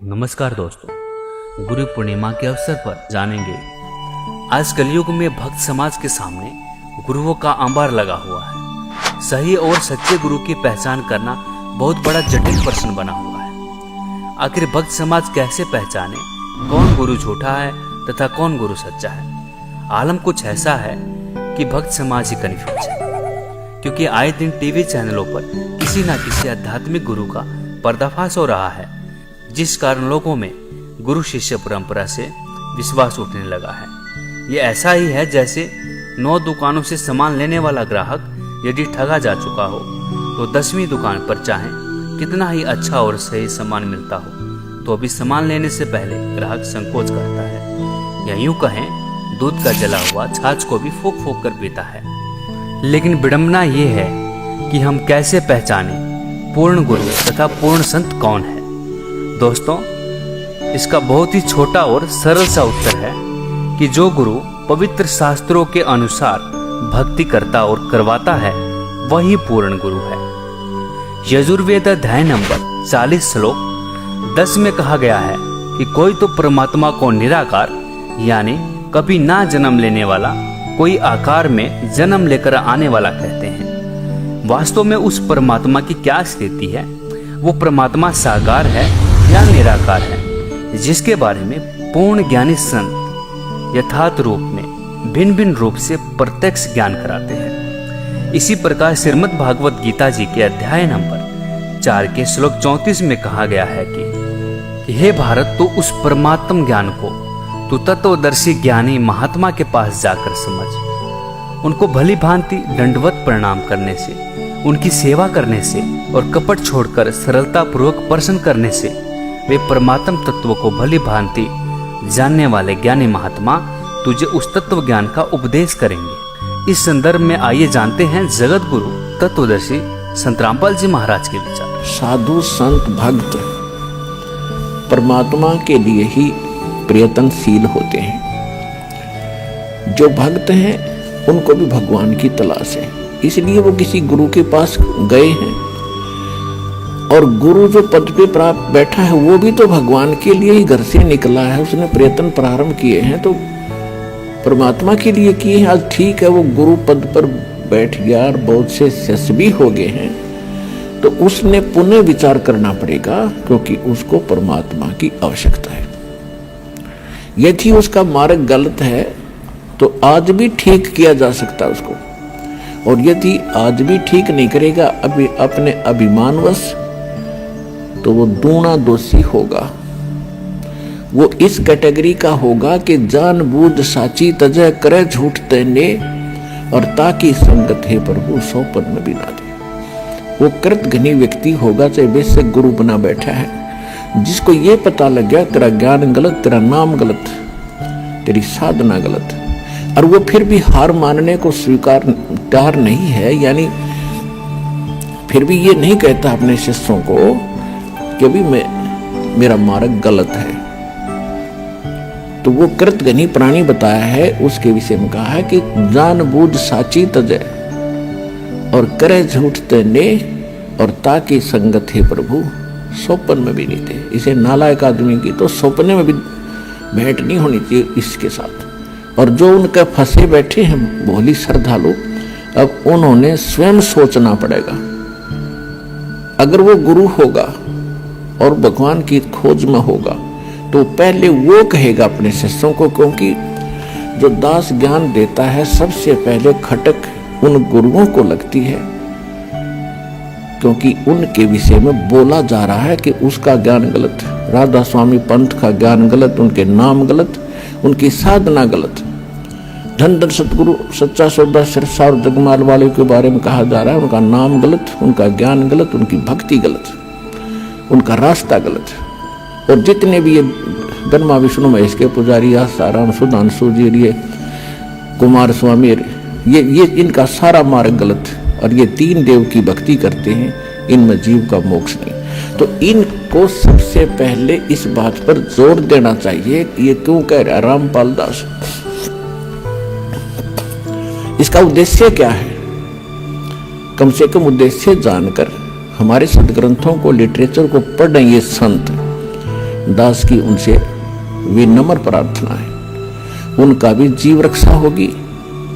नमस्कार दोस्तों, गुरु पूर्णिमा के अवसर पर जानेंगे आज कलयुग में भक्त समाज के सामने गुरुओं का अंबार लगा हुआ है। सही और सच्चे गुरु की पहचान करना बहुत बड़ा जटिल प्रश्न बना हुआ है। आखिर भक्त समाज कैसे पहचाने कौन गुरु झूठा है तथा कौन गुरु सच्चा है। आलम कुछ ऐसा है कि भक्त समाज ही कंफ्यूज है, क्योंकि आए दिन टीवी चैनलों पर किसी न किसी आध्यात्मिक गुरु का पर्दाफाश हो रहा है, जिस कारण लोगों में गुरु शिष्य परंपरा से विश्वास उठने लगा है। ये ऐसा ही है जैसे 9 दुकानों से सामान लेने वाला ग्राहक यदि ठगा जा चुका हो तो 10वीं दुकान पर चाहे कितना ही अच्छा और सही सामान मिलता हो तो भी सामान लेने से पहले ग्राहक संकोच करता है, या यूं कहें दूध का जला हुआ छाछ को भी फूंक फूंक कर पीता है। लेकिन विडंबना ये है कि हम कैसे पहचाने पूर्ण गुरु तथा पूर्ण संत कौन है। दोस्तों, इसका बहुत ही छोटा और सरल सा उत्तर है कि जो गुरु पवित्र शास्त्रों के अनुसार भक्ति करता और करवाता है वही पूर्ण गुरु है। यजुर्वेद अध्याय नंबर 40 श्लोक 10 में कहा गया है कि कोई तो परमात्मा को निराकार यानी कभी ना जन्म लेने वाला, कोई आकार में जन्म लेकर आने वाला कहते हैं। वास्तव में उस परमात्मा की क्या स्थिति है? वो परमात्मा साकार है या निराकार है, जिसके बारे में पूर्ण ज्ञानी संत यथार्थ रूप में भिन्न भिन्न रूप से प्रत्यक्ष ज्ञान कराते हैं। इसी प्रकार श्रीमद् भागवत गीता जी के अध्याय नंबर 4 के श्लोक 34 में कहा गया है कि हे भारत, तो उस परमात्म ज्ञान को तू तत्वदर्शी ज्ञानी महात्मा के पास जाकर समझ। उनको भली भांति दंडवत प्रणाम करने से, उनकी सेवा करने से और कपट छोड़कर सरलता पूर्वक प्रश्न करने से वे परमात्म तत्व को भली भांति जानने वाले ज्ञानी महात्मा तुझे उस तत्व ज्ञान का उपदेश करेंगे। इस संदर्भ में आइए जानते हैं जगत गुरु तत्वदर्शी संत रामपाल जी महाराज के विचार। साधु संत भक्त परमात्मा के लिए ही प्रयत्नशील होते हैं। जो भक्त हैं उनको भी भगवान की तलाश है, इसलिए वो किसी गुरु के पास गए हैं। और गुरु जो पद पे प्राप्त बैठा है वो भी तो भगवान के लिए ही घर से निकला है, उसने प्रयत्न प्रारंभ किए हैं तो परमात्मा के लिए किए हैं। आज ठीक है वो गुरु पद पर बैठ गया और बहुत से शिष्य भी हो गए हैं, तो उसने पुनः विचार करना पड़ेगा, क्योंकि उसको परमात्मा की आवश्यकता है। यदि उसका मार्ग गलत है तो आज भी ठीक किया जा सकता है उसको, और यदि आज भी ठीक नहीं करेगा अभी अपने अभिमानवश, तो वो दूना दोषी होगा। वो इस कैटेगरी का होगा कि जानबूझ साची तजय करे झूठ तेने, और ताकि संगत है प्रभु सौपन में भी ना दे। वो कृतघ्नी व्यक्ति होगा, चाहे वैसे गुरु बना बैठा है, जिसको ये पता लग गया तेरा ज्ञान गलत, तेरा नाम गलत, तेरी साधना गलत, और वो फिर भी हार मानने को स्वीकार तैयार नहीं है, यानी फिर भी ये नहीं कहता अपने शिष्यों को कि भी मेरा मार्ग गलत है, तो वो कृतघ्नी प्राणी बताया है। उसके विषय में कहा है कि जानबूझ साची तजय और करे झूठ तेने, और ताकि संगत है प्रभु सौपन में भी नहीं थे। इसे नालायक आदमी की तो सौपने में भी भेंट नहीं होनी चाहिए इसके साथ। और जो उनके फंसे बैठे हैं भोली श्रद्धालु, अब उन्होंने स्वयं सोचना पड़ेगा। अगर वो गुरु होगा और भगवान की खोज में होगा तो पहले वो कहेगा अपने शिष्यों को, क्योंकि जो दास ज्ञान देता है सबसे पहले खटक उन गुरुओं को लगती है, क्योंकि उनके विषय में बोला जा रहा है कि उसका ज्ञान गलत, राधा स्वामी पंथ का ज्ञान गलत, उनके नाम गलत, उनकी साधना गलत। धन धन सतगुरु सच्चा सौदा सिरसा और जगमाल वाले के बारे में कहा जा रहा है, उनका नाम गलत, उनका ज्ञान गलत, उनकी भक्ति गलत, उनका रास्ता गलत। और जितने भी ये ब्रह्मा विष्णु महेश के पुजारी, आसाराम सुधांशु जी, ये कुमार स्वामी, ये इनका सारा मार्ग गलत, और ये 3 देव की भक्ति करते हैं, इनमें जीव का मोक्ष नहीं। तो इनको सबसे पहले इस बात पर जोर देना चाहिए। ये क्यों कह रहा रामपाल दास? इसका उद्देश्य क्या है? कम से कम उद्देश्य जानकर हमारे सदग्रंथों को, लिटरेचर को पढ़ें ये संत, दास की उनसे विनम्र प्रार्थना है। उनका भी जीव रक्षा होगी।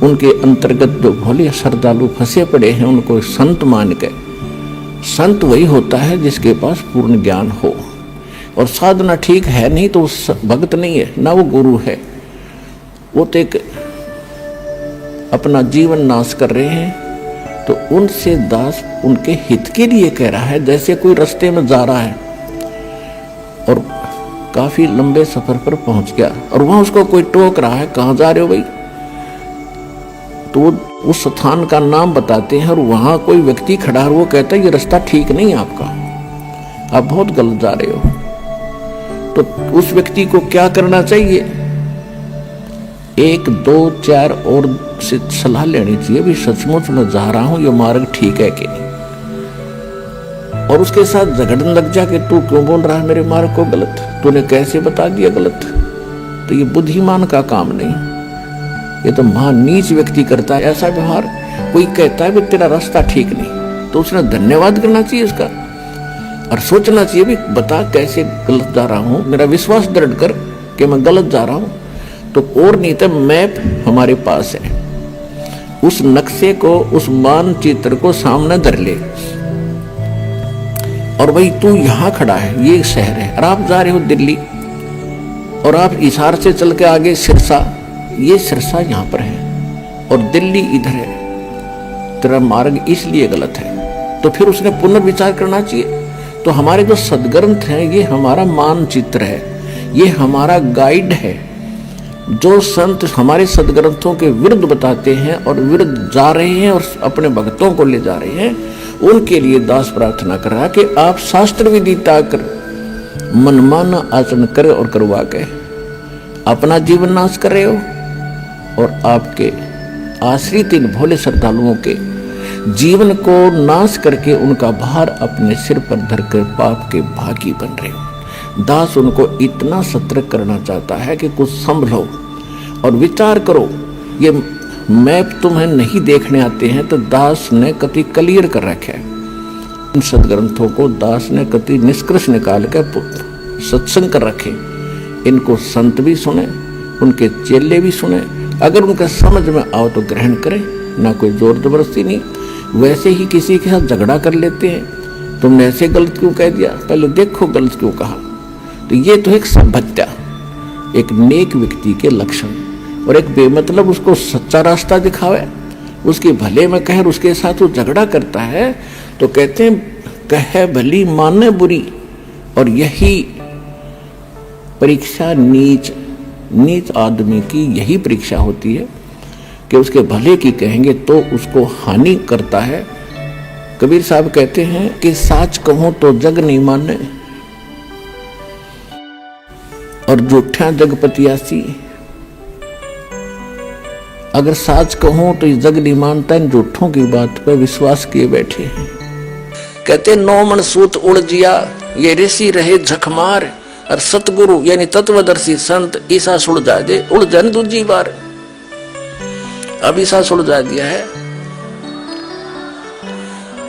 उनके अंतर्गत जो भोले श्रद्धालु फंसे पड़े हैं उनको संत मान के, संत वही होता है जिसके पास पूर्ण ज्ञान हो और साधना ठीक है नहीं तो उस भक्त नहीं है, ना वो गुरु है। वो तो एक अपना जीवन नाश कर रहे हैं। तो उनसे दास उनके हित के लिए कह रहा है। जैसे कोई रास्ते में जा रहा है और काफी लंबे सफर पर पहुंच गया और वहां उसको कोई टोक रहा है, कहां जा रहे हो भाई? तो उस स्थान का नाम बताते हैं और वहां कोई व्यक्ति खड़ा है, वो कहता है ये रास्ता ठीक नहीं है आपका, आप बहुत गलत जा रहे हो। तो उस व्यक्ति को क्या करना चाहिए? 1, 2, 4 और से सलाह लेनी चाहिए भी सचमुच मैं जा रहा हूं, ये मार्ग ठीक है कि नहीं। और उसके साथ झगड़ने लग जा कि तू क्यों बोल रहा है मेरे मार्ग को गलत, तूने कैसे बता दिया गलत? तो ये बुद्धिमान का काम नहीं, ये तो महान नीच व्यक्ति करता है ऐसा व्यवहार। कोई कहता है भी तेरा रास्ता ठीक नहीं, तो उसने धन्यवाद करना चाहिए इसका और सोचना चाहिए भी बता कैसे गलत जा रहा हूं, मेरा विश्वास दृढ़ कर कि मैं गलत जा रहा हूं। तो और नहीं तो मैप हमारे पास है, उस नक्शे को, उस मानचित्र को सामने धर ले और भाई तू यहां खड़ा है, ये शहर है और आप जा रहे हो दिल्ली और आप इशार से चल के आगे सिरसा, ये सिरसा यहां पर है और दिल्ली इधर है, तेरा मार्ग इसलिए गलत है। तो फिर उसने पुनर्विचार करना चाहिए। तो हमारे जो सदग्रंथ हैं ये हमारा मानचित्र है, ये हमारा गाइड है। जो संत हमारे सदग्रंथों के विरुद्ध बताते हैं और विरुद्ध जा रहे हैं और अपने भक्तों को ले जा रहे हैं, उनके लिए दास प्रार्थना कर रहा कि आप शास्त्र विधि ताकर मनमाना आचरण करे और करवा के अपना जीवन नाश कर रहे हो और आपके आश्रित इन भोले श्रद्धालुओं के जीवन को नाश करके उनका भार अपने सिर पर धरकर पाप के भागी बन रहे हो। दास उनको इतना सतर्क करना चाहता है कि कुछ संभलो और विचार करो। ये मैप तुम्हें नहीं देखने आते हैं तो दास ने कति क्लियर कर रखा है। इन सदग्रंथों को दास ने कति निष्कर्ष निकाल कर सत्संग कर रखे। इनको संत भी सुने, उनके चेले भी सुने, अगर उनका समझ में आओ तो ग्रहण करें, ना कोई जोर जबरदस्ती नहीं। वैसे ही किसी के साथ झगड़ा कर लेते हैं, तुमने ऐसे गलत क्यों कह दिया, पहले देखो गलत क्यों कहा। तो ये तो एक सभ्यता, एक नेक व्यक्ति के लक्षण। और एक बेमतलब उसको सच्चा रास्ता दिखावे, उसके भले में कहे, उसके साथ वो झगड़ा करता है तो कहते हैं कहे भली माने बुरी। और यही परीक्षा नीच आदमी की यही परीक्षा होती है कि उसके भले की कहेंगे तो उसको हानि करता है। कबीर साहब कहते हैं कि साच कहूं तो जग नहीं माने और झूठा जगपतियासी। अगर साच कहूं तो ये जग नहीं मानता, इन झूठों की बात पर विश्वास किए बैठे हैं। कहते 9 मन सूत उलझिया ये ऋषि रहे झकमार और सतगुरु यानी तत्वदर्शी संत ईसा सुलझा दे उलझन दूजी बार। अब ईसा सुलझा दिया है,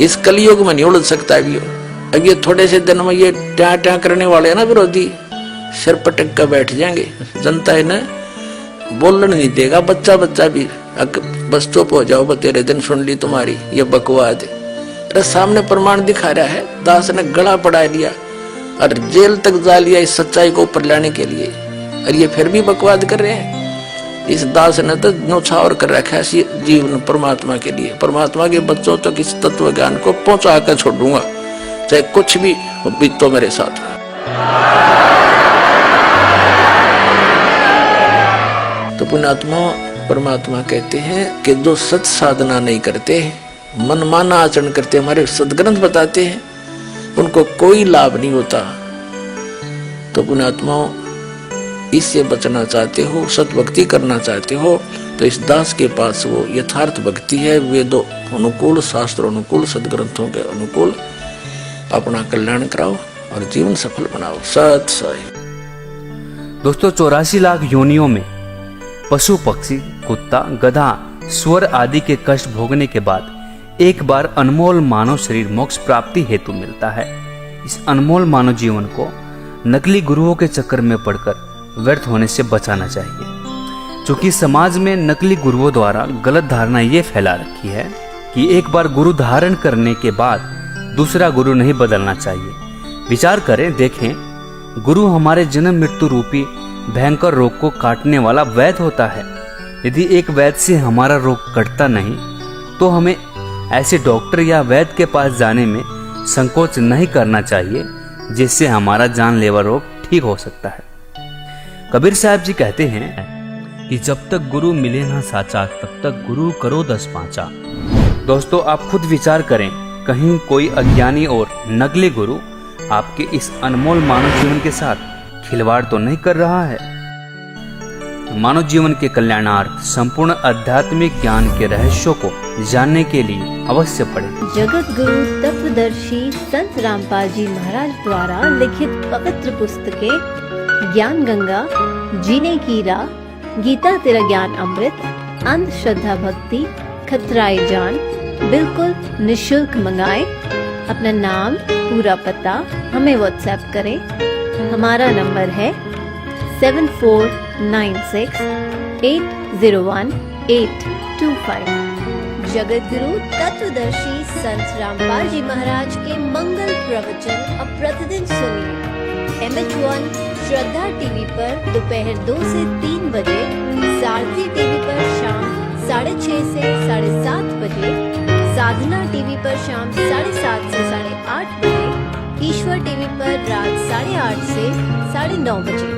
इस कलयुग में नहीं उलझ सकता भी। अब ये थोड़े से दिन में ये ट्या करने वाले हैं ना विरोधी, सिर पटक कर बैठ जाएंगे। जनता है ना बोलने नहीं देगा, बच्चा भी बस चुप हो जाओ, तेरे दिन सुन ली तुम्हारी ये बकवाद। अरे सामने प्रमाण दिखा रहा है, दास ने गला पड़ा लिया और जेल तक जा लिया इस सच्चाई को ऊपर लाने के लिए, और ये फिर भी बकवाद कर रहे हैं। इस दास ने तो न्यौछावर कर रखा है जीवन परमात्मा के लिए। परमात्मा के बच्चों तक इस तत्व ज्ञान को पहुंचा कर छोड़ूंगा, चाहे कुछ भी बीतो मेरे साथ। तो पुण्यात्मा परमात्मा कहते हैं कि जो सत साधना नहीं करते, मनमाना आचरण करते, हमारे सदग्रंथ बताते हैं, उनको कोई लाभ नहीं होता। तो पुण्यात्माओं, इससे बचना चाहते हो, सतभक्ति करना चाहते हो, तो इस दास के पास वो यथार्थ भक्ति है। वेदों अनुकूल, शास्त्रों अनुकूल, सदग्रंथों के अनुकूल अपना कल्याण कराओ और जीवन सफल बनाओ। सत साई। दोस्तों, 84 लाख योनियों में पशु पक्षी, कुत्ता, गधा, स्वर आदि के कष्ट भोगने के बाद एक बार अनमोल मानव शरीर मोक्ष प्राप्ति हेतु मिलता है। इस अनमोल मानव जीवन को नकली गुरुओं के चक्कर में पड़कर व्यर्थ होने से बचाना चाहिए। क्योंकि समाज में नकली गुरुओं द्वारा गलत धारणा ये फैला रखी है कि एक बार गुरु धारण करने के बाद दूसरा गुरु नहीं बदलना चाहिए। विचार करें, देखें, गुरु हमारे जन्म मृत्यु रूपी भयंकर रोग को काटने वाला वैद्य होता है। यदि एक वैद्य से हमारा रोग कटता नहीं तो हमें ऐसे डॉक्टर या वैद्य के पास जाने में संकोच नहीं करना चाहिए, जिससे हमारा जानलेवा रोग ठीक हो सकता है। कबीर साहब जी कहते हैं कि जब तक गुरु मिले ना साचा, तब तक गुरु करो 10 पांचा। दोस्तों, आप खुद विचार करें, कहीं कोई अज्ञानी और नकली गुरु आपके इस अनमोल मानव जीवन के साथ खिलवाड़ तो नहीं कर रहा है। मानव जीवन के कल्याणार्थ संपूर्ण आध्यात्मिक ज्ञान के रहस्यों को जानने के लिए अवश्य पढ़ें। जगत गुरु तत्वदर्शी संत रामपाल जी महाराज द्वारा लिखित पवित्र पुस्तकें ज्ञान गंगा, जीने की राह, गीता तेरा ज्ञान अमृत, अंधश्रद्धा भक्ति, खतराए जान बिल्कुल निशुल्क मंगाएं। अपना नाम, पूरा पता हमें व्हाट्सएप करें। हमारा नंबर है 7496801825। जगत गुरु तत्वदर्शी संत रामपाल जी महाराज के मंगल प्रवचन अब प्रतिदिन सुनिए। MH1 श्रद्धा टीवी पर दोपहर 2 से 3 बजे, सारथी टीवी पर शाम 6:30 से 7:30 बजे, साधना टीवी पर शाम 7:30 से 8:30 बजे, ईश्वर टीवी पर रात 8:30 से 9:30 बजे।